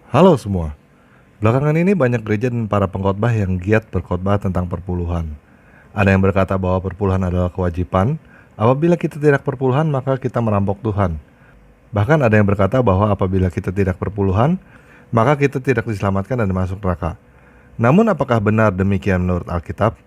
Halo semua. Belakangan ini banyak gereja dan para pengkhotbah yang giat berkhotbah tentang perpuluhan. Ada yang berkata bahwa perpuluhan adalah kewajiban. Apabila kita tidak perpuluhan, maka kita merampok Tuhan. Bahkan ada yang berkata bahwa apabila kita tidak perpuluhan, maka kita tidak diselamatkan dan masuk neraka. Namun apakah benar demikian menurut Alkitab?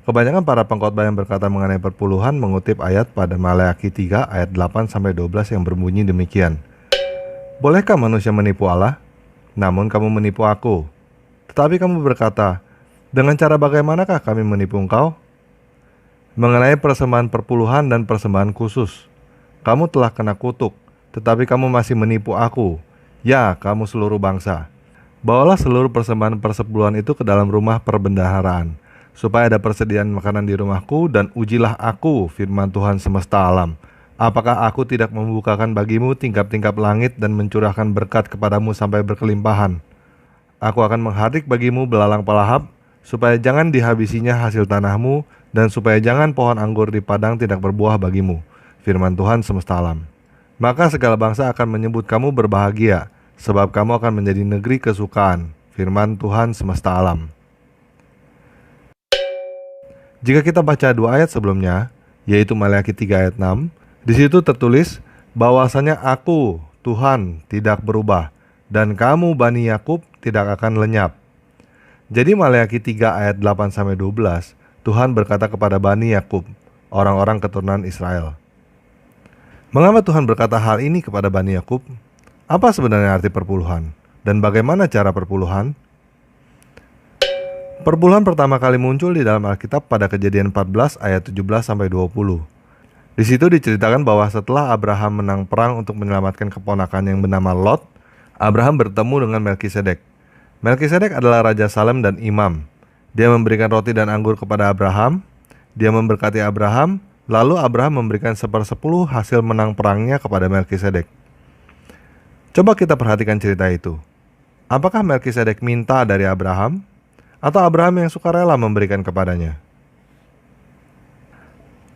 Kebanyakan para pengkhotbah yang berkata mengenai perpuluhan mengutip ayat pada Maleakhi 3 ayat 8-12 yang berbunyi demikian. Bolehkah manusia menipu Allah? Namun kamu menipu aku. Tetapi kamu berkata, dengan cara bagaimanakah kami menipu engkau? Mengenai persembahan perpuluhan dan persembahan khusus, kamu telah kena kutuk, tetapi kamu masih menipu aku. Ya, kamu seluruh bangsa. Bawalah seluruh persembahan persepuluhan itu ke dalam rumah perbendaharaan, supaya ada persediaan makanan di rumahku, dan ujilah aku, firman Tuhan semesta alam. Apakah aku tidak membukakan bagimu tingkap-tingkap langit dan mencurahkan berkat kepadamu sampai berkelimpahan? Aku akan menghadik bagimu belalang palahap, supaya jangan dihabisinya hasil tanahmu, dan supaya jangan pohon anggur di padang tidak berbuah bagimu, firman Tuhan semesta alam. Maka segala bangsa akan menyebut kamu berbahagia, sebab kamu akan menjadi negeri kesukaan, firman Tuhan semesta alam. Jika kita baca dua ayat sebelumnya, yaitu Maleakhi 3 ayat 6, di situ tertulis bahwasanya aku, Tuhan, tidak berubah, dan kamu Bani Yakub tidak akan lenyap. Jadi Maleakhi 3 ayat 8-12, Tuhan berkata kepada Bani Yakub, orang-orang keturunan Israel. Mengapa Tuhan berkata hal ini kepada Bani Yakub? Apa sebenarnya arti perpuluhan? Dan bagaimana cara perpuluhan? Perpuluhan pertama kali muncul di dalam Alkitab pada Kejadian 14 ayat 17-20. Di situ diceritakan bahwa setelah Abraham menang perang untuk menyelamatkan keponakan yang bernama Lot, Abraham bertemu dengan Melkisedek. Melkisedek adalah Raja Salem dan Imam. Dia memberikan roti dan anggur kepada Abraham. Dia memberkati Abraham, lalu Abraham memberikan 1/10 hasil menang perangnya kepada Melkisedek. Coba kita perhatikan cerita itu. Apakah Melkisedek minta dari Abraham? Atau Abraham yang sukarela memberikan kepadanya?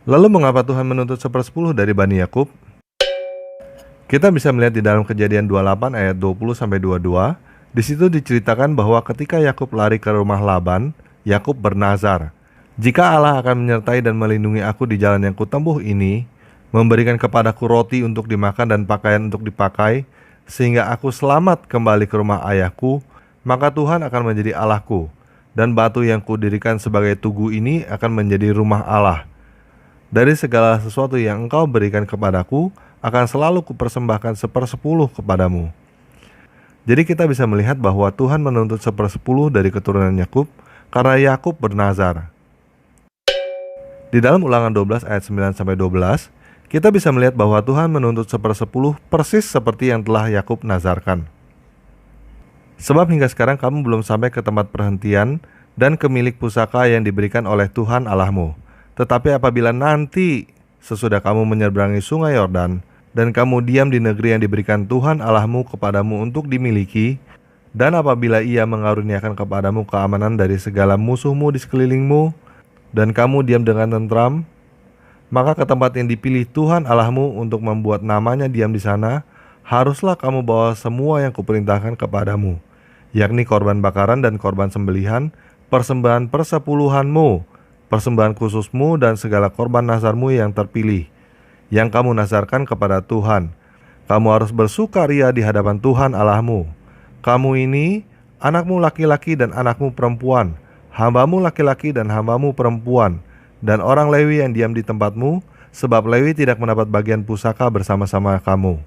Lalu mengapa Tuhan menuntut 1/10 dari Bani Yakub? Kita bisa melihat di dalam Kejadian 28 ayat 20-22. Di situ diceritakan bahwa ketika Yakub lari ke rumah Laban, Yakub bernazar, "Jika Allah akan menyertai dan melindungi aku di jalan yang kutempuh ini, memberikan kepadaku roti untuk dimakan dan pakaian untuk dipakai, sehingga aku selamat kembali ke rumah ayahku, maka Tuhan akan menjadi Allahku, dan batu yang kudirikan sebagai tugu ini akan menjadi rumah Allah. Dari segala sesuatu yang engkau berikan kepadaku, akan selalu kupersembahkan 1/10 kepadamu." Jadi kita bisa melihat bahwa Tuhan menuntut 1/10 dari keturunan Yakub karena Yakub bernazar. Di dalam Ulangan 12 ayat 9-12, kita bisa melihat bahwa Tuhan menuntut 1/10 persis seperti yang telah Yakub nazarkan. Sebab hingga sekarang kamu belum sampai ke tempat perhentian dan ke milik pusaka yang diberikan oleh Tuhan Allahmu. Tetapi apabila nanti sesudah kamu menyeberangi sungai Yordan, dan kamu diam di negeri yang diberikan Tuhan Allahmu kepadamu untuk dimiliki, dan apabila Ia mengaruniakan kepadamu keamanan dari segala musuhmu di sekelilingmu, dan kamu diam dengan tentram, maka ke tempat yang dipilih Tuhan Allahmu untuk membuat namanya diam di sana, haruslah kamu bawa semua yang kuperintahkan kepadamu, yakni korban bakaran dan korban sembelihan, persembahan persepuluhanmu, persembahan khususmu, dan segala korban nazarmu yang terpilih, yang kamu nazarkan kepada Tuhan. Kamu harus bersukaria di hadapan Tuhan Allahmu. Kamu ini, anakmu laki-laki dan anakmu perempuan, hambamu laki-laki dan hambamu perempuan, dan orang Lewi yang diam di tempatmu, sebab Lewi tidak mendapat bagian pusaka bersama-sama kamu.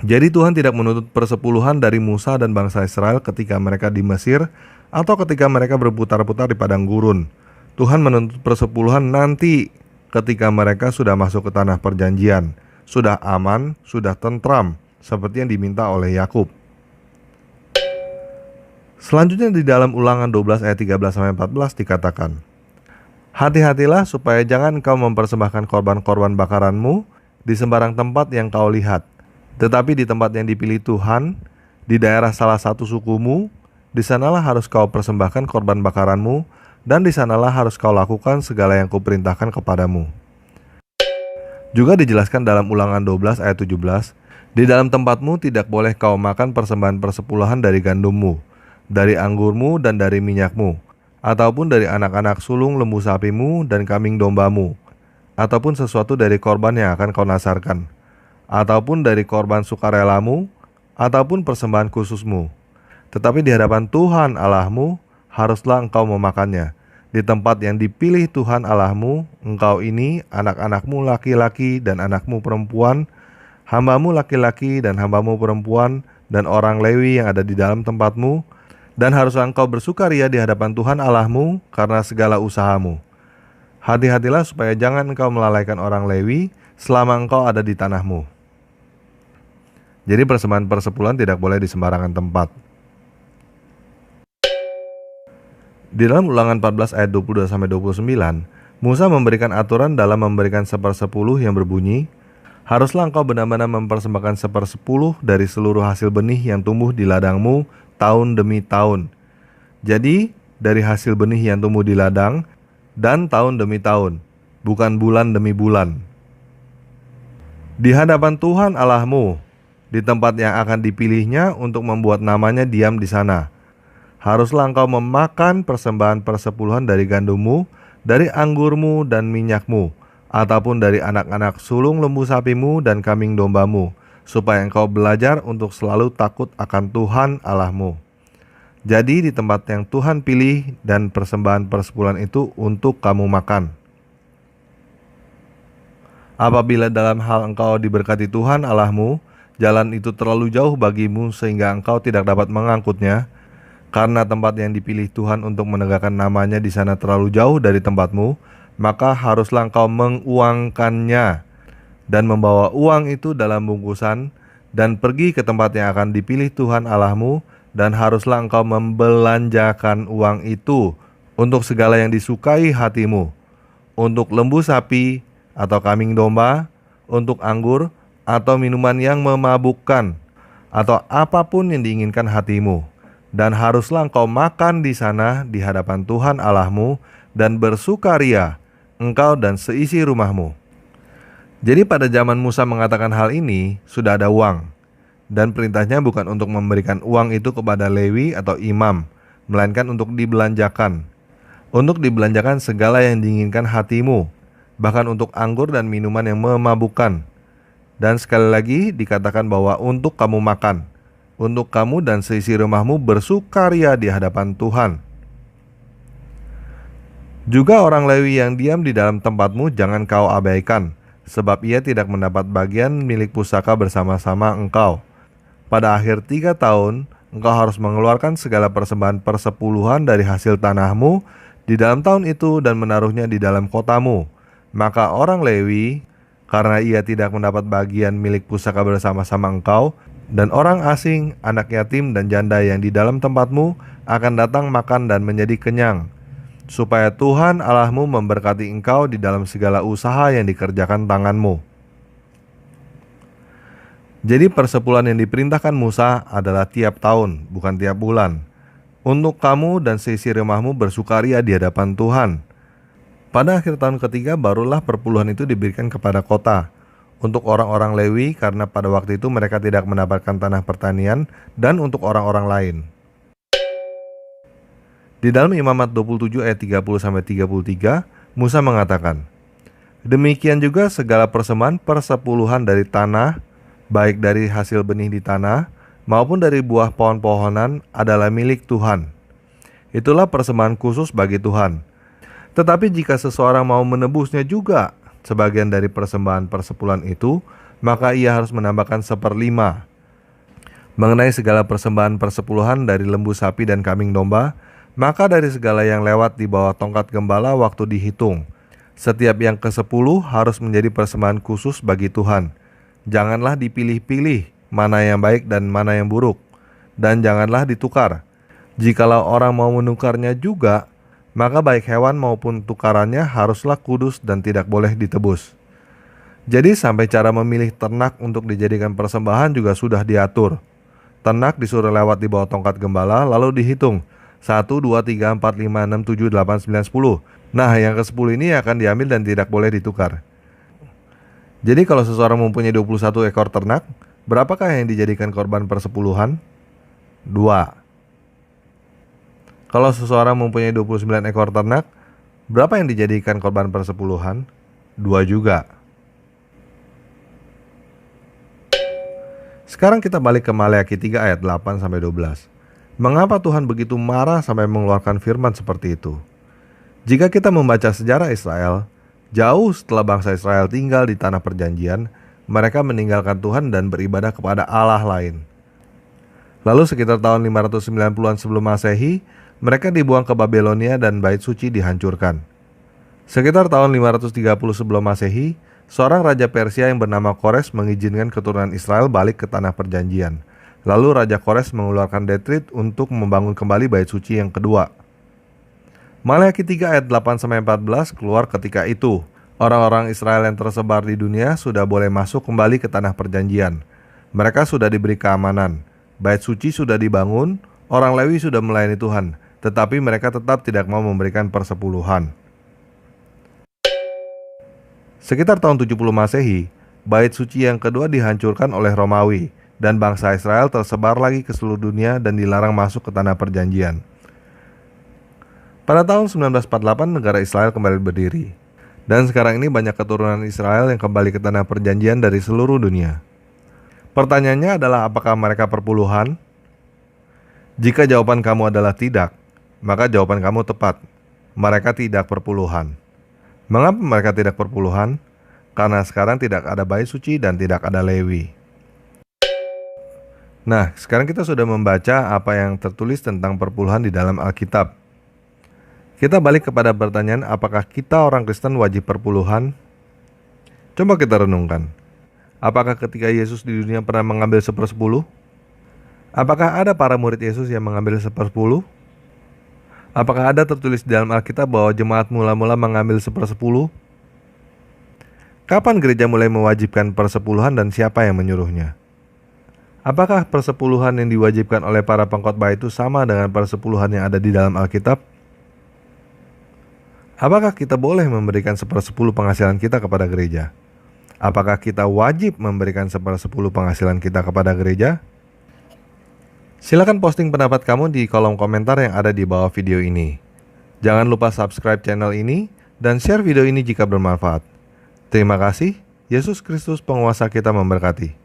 Jadi Tuhan tidak menuntut persepuluhan dari Musa dan bangsa Israel ketika mereka di Mesir, atau ketika mereka berputar-putar di padang gurun. Tuhan menuntut persepuluhan nanti ketika mereka sudah masuk ke tanah perjanjian, sudah aman, sudah tentram, seperti yang diminta oleh Yakub. Selanjutnya di dalam Ulangan 12 ayat 13-14 dikatakan, "Hati-hatilah supaya jangan kau mempersembahkan korban-korban bakaranmu di sembarang tempat yang kau lihat, tetapi di tempat yang dipilih Tuhan, di daerah salah satu sukumu, di sanalah harus kau persembahkan korban bakaranmu, dan di sanalah harus kau lakukan segala yang kuperintahkan kepadamu." Juga dijelaskan dalam Ulangan 12 ayat 17, Di dalam tempatmu tidak boleh kau makan persembahan persepuluhan dari gandummu, dari anggurmu dan dari minyakmu, ataupun dari anak-anak sulung lembu sapimu dan kambing dombamu, ataupun sesuatu dari korban yang akan kau nasarkan, ataupun dari korban sukarelamu, ataupun persembahan khususmu. Tetapi di hadapan Tuhan Allahmu, haruslah engkau memakannya. Di tempat yang dipilih Tuhan Allahmu, engkau ini, anak-anakmu laki-laki dan anakmu perempuan, hambamu laki-laki dan hambamu perempuan, dan orang Lewi yang ada di dalam tempatmu, dan haruslah engkau bersukaria di hadapan Tuhan Allahmu karena segala usahamu. Hati-hatilah supaya jangan engkau melalaikan orang Lewi selama engkau ada di tanahmu. Jadi persembahan persepuluhan tidak boleh di sembarangan tempat. Di dalam Ulangan 14 ayat 22-29, Musa memberikan aturan dalam memberikan 1/10 yang berbunyi, haruslah engkau benar-benar mempersembahkan 1/10 dari seluruh hasil benih yang tumbuh di ladangmu tahun demi tahun. Jadi, dari hasil benih yang tumbuh di ladang dan tahun demi tahun, bukan bulan demi bulan. Di hadapan Tuhan Allahmu, di tempat yang akan dipilihnya untuk membuat namanya diam di sana, haruslah engkau memakan persembahan persepuluhan dari gandummu, dari anggurmu dan minyakmu, ataupun dari anak-anak sulung lembu sapimu dan kambing dombamu, supaya engkau belajar untuk selalu takut akan Tuhan Allahmu. Jadi di tempat yang Tuhan pilih dan persembahan persepuluhan itu untuk kamu makan. Apabila dalam hal engkau diberkati Tuhan Allahmu, jalan itu terlalu jauh bagimu sehingga engkau tidak dapat mengangkutnya, karena tempat yang dipilih Tuhan untuk menegakkan namanya di sana terlalu jauh dari tempatmu, maka haruslah engkau menguangkannya dan membawa uang itu dalam bungkusan dan pergi ke tempat yang akan dipilih Tuhan Allahmu, dan haruslah engkau membelanjakan uang itu untuk segala yang disukai hatimu, untuk lembu sapi atau kambing domba, untuk anggur atau minuman yang memabukkan, atau apapun yang diinginkan hatimu. Dan haruslah engkau makan di sana di hadapan Tuhan Allahmu dan bersukaria engkau dan seisi rumahmu. Jadi pada zaman Musa mengatakan hal ini, sudah ada uang. Dan perintahnya bukan untuk memberikan uang itu kepada Lewi atau imam, melainkan untuk dibelanjakan. Untuk dibelanjakan segala yang diinginkan hatimu, bahkan untuk anggur dan minuman yang memabukkan. Dan sekali lagi dikatakan bahwa untuk kamu makan, untuk kamu dan seisi rumahmu bersukaria di hadapan Tuhan. Juga orang Lewi yang diam di dalam tempatmu jangan kau abaikan, sebab ia tidak mendapat bagian milik pusaka bersama-sama engkau. Pada akhir 3 tahun, engkau harus mengeluarkan segala persembahan persepuluhan dari hasil tanahmu di dalam tahun itu dan menaruhnya di dalam kotamu. Maka orang Lewi, karena ia tidak mendapat bagian milik pusaka bersama-sama engkau, dan orang asing, anak yatim dan janda yang di dalam tempatmu akan datang makan dan menjadi kenyang, supaya Tuhan Allahmu memberkati engkau di dalam segala usaha yang dikerjakan tanganmu. Jadi persepuluhan yang diperintahkan Musa adalah tiap tahun, bukan tiap bulan, untuk kamu dan seisi rumahmu bersukaria di hadapan Tuhan. Pada akhir tahun ketiga barulah perpuluhan itu diberikan kepada kota, untuk orang-orang Lewi karena pada waktu itu mereka tidak mendapatkan tanah pertanian, dan untuk orang-orang lain. Di dalam Imamat 27 ayat 30-33, Musa mengatakan, demikian juga segala persembahan persepuluhan dari tanah, baik dari hasil benih di tanah, maupun dari buah pohon-pohonan adalah milik Tuhan. Itulah persembahan khusus bagi Tuhan. Tetapi jika seseorang mau menebusnya juga, sebagian dari persembahan persepuluhan itu, maka ia harus menambahkan 1/5. Mengenai segala persembahan persepuluhan dari lembu sapi dan kambing domba, maka dari segala yang lewat di bawah tongkat gembala waktu dihitung, setiap yang ke-10 harus menjadi persembahan khusus bagi Tuhan. Janganlah dipilih-pilih mana yang baik dan mana yang buruk, dan janganlah ditukar. Jikalau orang mau menukarnya juga, maka baik hewan maupun tukarannya haruslah kudus dan tidak boleh ditebus. Jadi sampai cara memilih ternak untuk dijadikan persembahan juga sudah diatur. Ternak disuruh lewat di bawah tongkat gembala lalu dihitung 1, 2, 3, 4, 5, 6, 7, 8, 9, 10. Nah yang ke-10 ini akan diambil dan tidak boleh ditukar. Jadi kalau seseorang mempunyai 21 ekor ternak, Berapakah yang dijadikan korban persepuluhan? 2. Kalau seseorang mempunyai 29 ekor ternak, berapa yang dijadikan korban persepuluhan? 2 juga. Sekarang kita balik ke Maleakhi 3 ayat 8-12. Mengapa Tuhan begitu marah sampai mengeluarkan firman seperti itu? Jika kita membaca sejarah Israel, jauh setelah bangsa Israel tinggal di tanah perjanjian, mereka meninggalkan Tuhan dan beribadah kepada Allah lain. Lalu sekitar tahun 590-an sebelum Masehi, mereka dibuang ke Babelonia dan bait suci dihancurkan. Sekitar tahun 530 sebelum Masehi, seorang raja Persia yang bernama Kores mengizinkan keturunan Israel balik ke tanah perjanjian. Lalu Raja Kores mengeluarkan dekret untuk membangun kembali bait suci yang kedua. Maleakhi 3 ayat 8-14 keluar ketika itu. Orang-orang Israel yang tersebar di dunia sudah boleh masuk kembali ke tanah perjanjian. Mereka sudah diberi keamanan. Bait suci sudah dibangun, orang Lewi sudah melayani Tuhan, tetapi mereka tetap tidak mau memberikan persepuluhan. Sekitar tahun 70 Masehi, bait suci yang kedua dihancurkan oleh Romawi, dan bangsa Israel tersebar lagi ke seluruh dunia dan dilarang masuk ke tanah perjanjian. Pada tahun 1948 negara Israel kembali berdiri. Dan sekarang ini banyak keturunan Israel yang kembali ke tanah perjanjian dari seluruh dunia. Pertanyaannya adalah apakah mereka perpuluhan? Jika jawaban kamu adalah tidak, maka jawaban kamu tepat. Mereka tidak perpuluhan. Mengapa mereka tidak perpuluhan? Karena sekarang tidak ada bait suci dan tidak ada Lewi. Nah, sekarang kita sudah membaca apa yang tertulis tentang perpuluhan di dalam Alkitab. Kita balik kepada pertanyaan, apakah kita orang Kristen wajib perpuluhan? Coba kita renungkan. Apakah ketika Yesus di dunia pernah mengambil 1/10? Apakah ada para murid Yesus yang mengambil 1/10? Apakah ada tertulis di dalam Alkitab bahwa jemaat mula-mula mengambil 1/10? Kapan gereja mulai mewajibkan persepuluhan dan siapa yang menyuruhnya? Apakah persepuluhan yang diwajibkan oleh para pengkhotbah itu sama dengan persepuluhan yang ada di dalam Alkitab? Apakah kita boleh memberikan 1/10 penghasilan kita kepada gereja? Apakah kita wajib memberikan 1/10 penghasilan kita kepada gereja? Silakan posting pendapat kamu di kolom komentar yang ada di bawah video ini. Jangan lupa subscribe channel ini dan share video ini jika bermanfaat. Terima kasih. Yesus Kristus penguasa kita memberkati.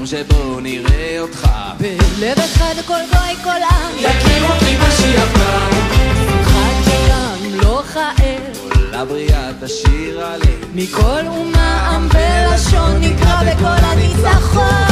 ליום שבו נראה אותך בלב אחד כל גוי כל עם יכיר אותי משיח בא שמחת עולם לא כער כל הבריאה תשיר עליהם מכל אומה עם ולשון נקרא בכל הניצחון